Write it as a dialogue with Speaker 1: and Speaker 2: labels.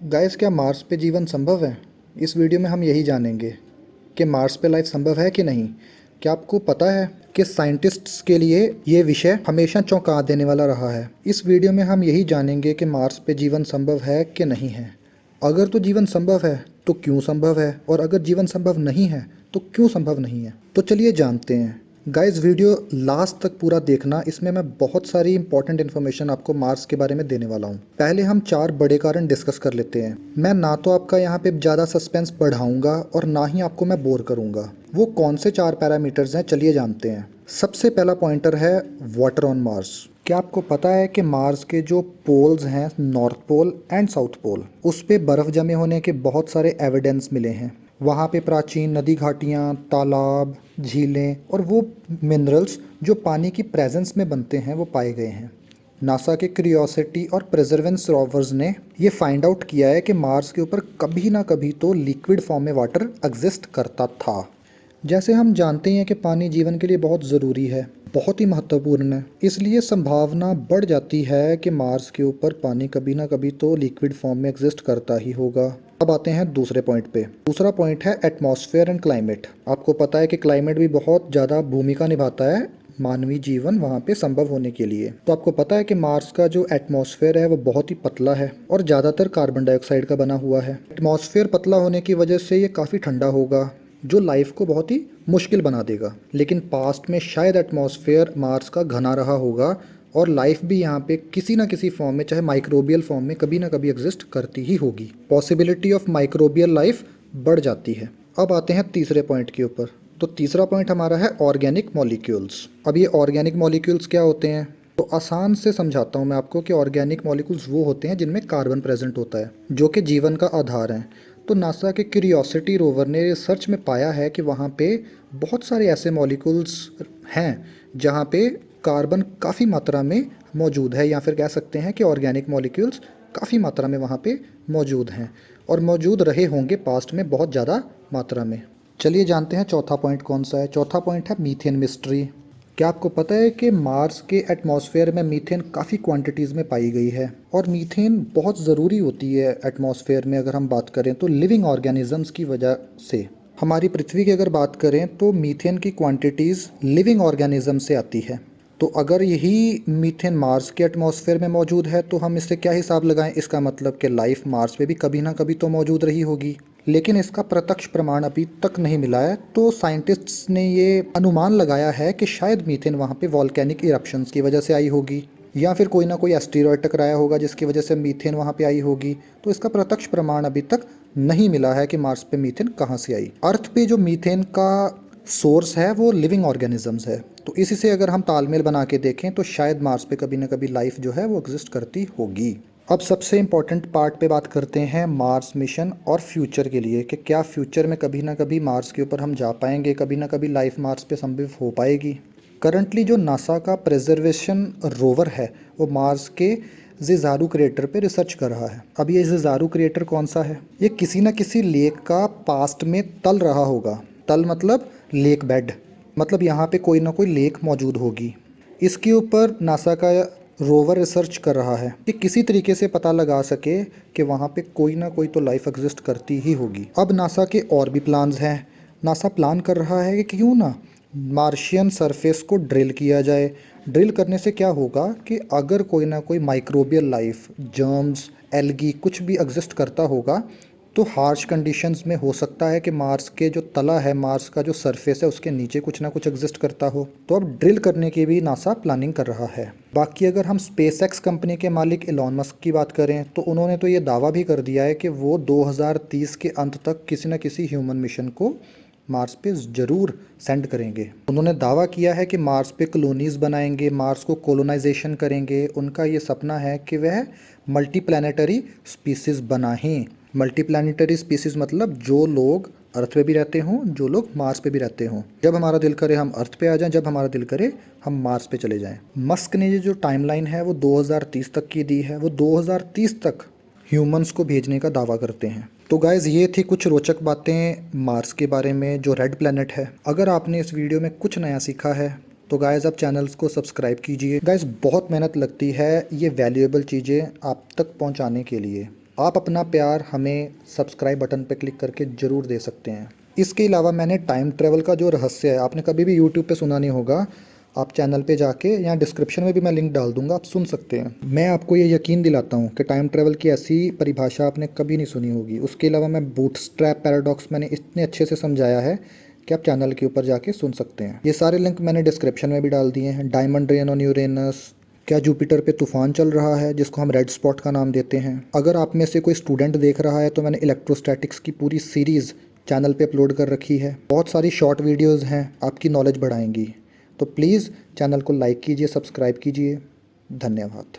Speaker 1: Guys, क्या Mars पे जीवन संभव है? इस वीडियो में हम यही जानेंगे कि मार्स पे लाइफ संभव है कि नहीं। क्या आपको पता है कि साइंटिस्ट्स के लिए ये विषय हमेशा चौंका देने वाला रहा है। इस वीडियो में हम यही जानेंगे कि मार्स पे जीवन संभव है कि नहीं है। अगर तो जीवन संभव है तो क्यों संभव है, और अगर जीवन संभव नहीं है तो क्यों संभव नहीं है। तो चलिए जानते हैं। गाइस, वीडियो लास्ट तक पूरा देखना, इसमें मैं बहुत सारी इंपॉर्टेंट इन्फॉर्मेशन आपको मार्स के बारे में देने वाला हूँ। पहले हम 4 बड़े कारण डिस्कस कर लेते हैं। मैं ना तो आपका यहाँ पे ज़्यादा सस्पेंस बढ़ाऊंगा और ना ही आपको मैं बोर करूंगा। वो कौन से 4 पैरामीटर्स हैं, चलिए जानते हैं। सबसे पहला पॉइंटर है वाटर ऑन मार्स। क्या आपको पता है कि मार्स के जो पोल्स हैं, north pole and south pole, उस पे बर्फ़ जमे होने के बहुत सारे एविडेंस मिले हैं। वहाँ पे प्राचीन नदी घाटियाँ, तालाब, झीलें और वो मिनरल्स जो पानी की प्रेजेंस में बनते हैं वो पाए गए हैं। नासा के क्यूरियोसिटी और परसेवरेंस रोवर्स ने ये फाइंड आउट किया है कि मार्स के ऊपर कभी ना कभी तो लिक्विड फॉर्म में वाटर एग्जिस्ट करता था। जैसे हम जानते हैं कि पानी जीवन के लिए बहुत ज़रूरी है, बहुत ही महत्वपूर्ण है, इसलिए संभावना बढ़ जाती है कि मार्स के ऊपर पानी कभी ना कभी तो लिक्विड फॉर्म में एग्जिस्ट करता ही होगा। अब आते हैं दूसरे पॉइंट पे। दूसरा पॉइंट है एटमॉस्फेयर एंड क्लाइमेट। आपको पता है कि क्लाइमेट भी बहुत ज़्यादा भूमिका निभाता है मानवीय जीवन वहाँ पे संभव होने के लिए। तो आपको पता है कि मार्स का जो एटमॉस्फेयर है वो बहुत ही पतला है और ज़्यादातर कार्बन डाइऑक्साइड का बना हुआ है। एटमॉस्फेयर पतला होने की वजह से ये काफ़ी ठंडा होगा, जो लाइफ को बहुत ही मुश्किल बना देगा। लेकिन पास्ट में शायद एटमॉस्फेयर मार्स का घना रहा होगा और लाइफ भी यहाँ पे किसी ना किसी फॉर्म में, चाहे माइक्रोबियल फॉर्म में, कभी ना कभी एग्जिस्ट करती ही होगी। पॉसिबिलिटी ऑफ माइक्रोबियल लाइफ बढ़ जाती है। अब आते हैं तीसरे पॉइंट के ऊपर। तो तीसरा पॉइंट हमारा है ऑर्गेनिक मॉलिक्यूल्स। अब ये ऑर्गेनिक मॉलिक्यूल्स क्या होते हैं? तो आसान से समझाता हूँ मैं आपको कि ऑर्गेनिक मॉलिक्यूल्स वो होते हैं जिनमें कार्बन प्रेजेंट होता है, जो कि जीवन का आधार है। तो नासा के क्यूरियोसिटी रोवर ने रिसर्च में पाया है कि वहाँ पे बहुत सारे ऐसे मॉलिक्यूल्स हैं जहाँ पे कार्बन काफ़ी मात्रा में मौजूद है, या फिर कह सकते हैं कि ऑर्गेनिक मॉलिक्यूल्स काफ़ी मात्रा में वहाँ पे मौजूद हैं और मौजूद रहे होंगे पास्ट में बहुत ज़्यादा मात्रा में। चलिए जानते हैं चौथा पॉइंट कौन सा है। चौथा पॉइंट है मीथेन मिस्ट्री। क्या आपको पता है कि मार्स के एटमॉस्फेयर में मीथेन काफ़ी क्वांटिटीज़ में पाई गई है, और मीथेन बहुत ज़रूरी होती है एटमॉस्फेयर में। अगर हम बात करें तो लिविंग ऑर्गेनिजम्स की वजह से, हमारी पृथ्वी की अगर बात करें तो मीथेन की क्वांटिटीज़ लिविंग ऑर्गेनिज्म से आती है। तो अगर यही मीथेन मार्स के एटमॉस्फेयर में मौजूद है तो हम इससे क्या हिसाब लगाएं? इसका मतलब कि लाइफ मार्स पे भी कभी ना कभी तो मौजूद रही होगी, लेकिन इसका प्रत्यक्ष प्रमाण अभी तक नहीं मिला है। तो साइंटिस्ट्स ने ये अनुमान लगाया है कि शायद मीथेन वहाँ पे वॉल्केनिक इरप्शंस की वजह से आई होगी, या फिर कोई ना कोई एस्टेरॉयड टकराया होगा जिसकी वजह से मीथेन वहाँ पे आई होगी। तो इसका प्रत्यक्ष प्रमाण अभी तक नहीं मिला है कि मार्स पे मीथेन कहाँ से आई। अर्थ पे जो मीथेन का सोर्स है वो लिविंग ऑर्गेनिजम्स है। तो इसी से अगर हम तालमेल बना के देखें तो शायद मार्स पे कभी ना कभी लाइफ जो है वो एग्जिस्ट करती होगी। अब सबसे इम्पॉर्टेंट पार्ट पे बात करते हैं मार्स मिशन और फ्यूचर के लिए, कि क्या फ्यूचर में कभी ना कभी मार्स के ऊपर हम जा पाएंगे, कभी ना कभी लाइफ मार्स पे संभव हो पाएगी। करंटली जो नासा का प्रिजर्वेशन रोवर है वो मार्स के ज़िज़ारू क्रेटर पे रिसर्च कर रहा है। अब ये ज़िज़ारू क्रेटर कौन सा है? ये किसी न किसी लेक का पास्ट में तल रहा होगा। तल मतलब लेक बेड, मतलब यहाँ पे कोई ना कोई लेक मौजूद होगी। इसके ऊपर नासा का रोवर रिसर्च कर रहा है कि किसी तरीके से पता लगा सके कि वहाँ पे कोई ना कोई तो लाइफ एग्जिस्ट करती ही होगी। अब नासा के और भी प्लान्स हैं। नासा प्लान कर रहा है कि क्यों ना मार्शियन सरफेस को ड्रिल किया जाए। ड्रिल करने से क्या होगा कि अगर कोई ना कोई माइक्रोबियल लाइफ, जर्म्स, एल्गी कुछ भी एग्जिस्ट करता होगा तो हार्श कंडीशंस में हो सकता है कि मार्स के जो तला है, मार्स का जो सरफेस है, उसके नीचे कुछ ना कुछ एग्जिस्ट करता हो। तो अब ड्रिल करने की भी नासा प्लानिंग कर रहा है। बाकी अगर हम स्पेसएक्स कंपनी के मालिक एलॉन मस्क की बात करें तो उन्होंने तो ये दावा भी कर दिया है कि वो 2030 के अंत तक किसी न किसी ह्यूमन मिशन को मार्स पे ज़रूर सेंड करेंगे। उन्होंने दावा किया है कि मार्स पे कॉलोनीज़ बनाएंगे, मार्स को कोलोनाइजेशन करेंगे। उनका ये सपना है कि वह मल्टी प्लानिटरी स्पीसीज़ बनाएं। मल्टी प्लानिटरी स्पीसीज़ मतलब जो लोग अर्थ पे भी रहते हों, जो लोग मार्स पे भी रहते हों। जब हमारा दिल करे हम अर्थ पे आ जाएं, जब हमारा दिल करे हम मार्स पे चले जाएं। मस्क ने ये जो टाइमलाइन है वो 2030 तक की दी है। वो 2030 तक ह्यूमंस को भेजने का दावा करते हैं। तो गाइज़, ये थी कुछ रोचक बातें मार्स के बारे में, जो रेड प्लैनेट है। अगर आपने इस वीडियो में कुछ नया सीखा है तो गाइज़ आप चैनल्स को सब्सक्राइब कीजिए। गाइज़ बहुत मेहनत लगती है ये वैल्यूएबल चीज़ें आप तक पहुंचाने के लिए। आप अपना प्यार हमें सब्सक्राइब बटन पर क्लिक करके ज़रूर दे सकते हैं। इसके अलावा मैंने टाइम ट्रेवल का जो रहस्य है, आपने कभी भी यूट्यूब पे सुना नहीं होगा, आप चैनल पे जाके यहाँ डिस्क्रिप्शन में भी मैं लिंक डाल दूंगा, आप सुन सकते हैं। मैं आपको ये यकीन दिलाता हूँ कि टाइम ट्रेवल की ऐसी परिभाषा आपने कभी नहीं सुनी होगी। उसके अलावा मैं बूटस्ट्रैप पैराडॉक्स मैंने इतने अच्छे से समझाया है कि आप चैनल के ऊपर जाके सुन सकते हैं। ये सारे लिंक मैंने डिस्क्रिप्शन में भी डाल दिए हैं। डायमंड रेन ऑन यूरेनस, क्या जुपिटर पे तूफान चल रहा है जिसको हम रेड स्पॉट का नाम देते हैं। अगर आप में से कोई स्टूडेंट देख रहा है तो मैंने इलेक्ट्रोस्टैटिक्स की पूरी सीरीज़ चैनल पे अपलोड कर रखी है। बहुत सारी शॉर्ट वीडियोस हैं, आपकी नॉलेज बढ़ाएंगी। तो प्लीज़ चैनल को लाइक कीजिए, सब्सक्राइब कीजिए। धन्यवाद।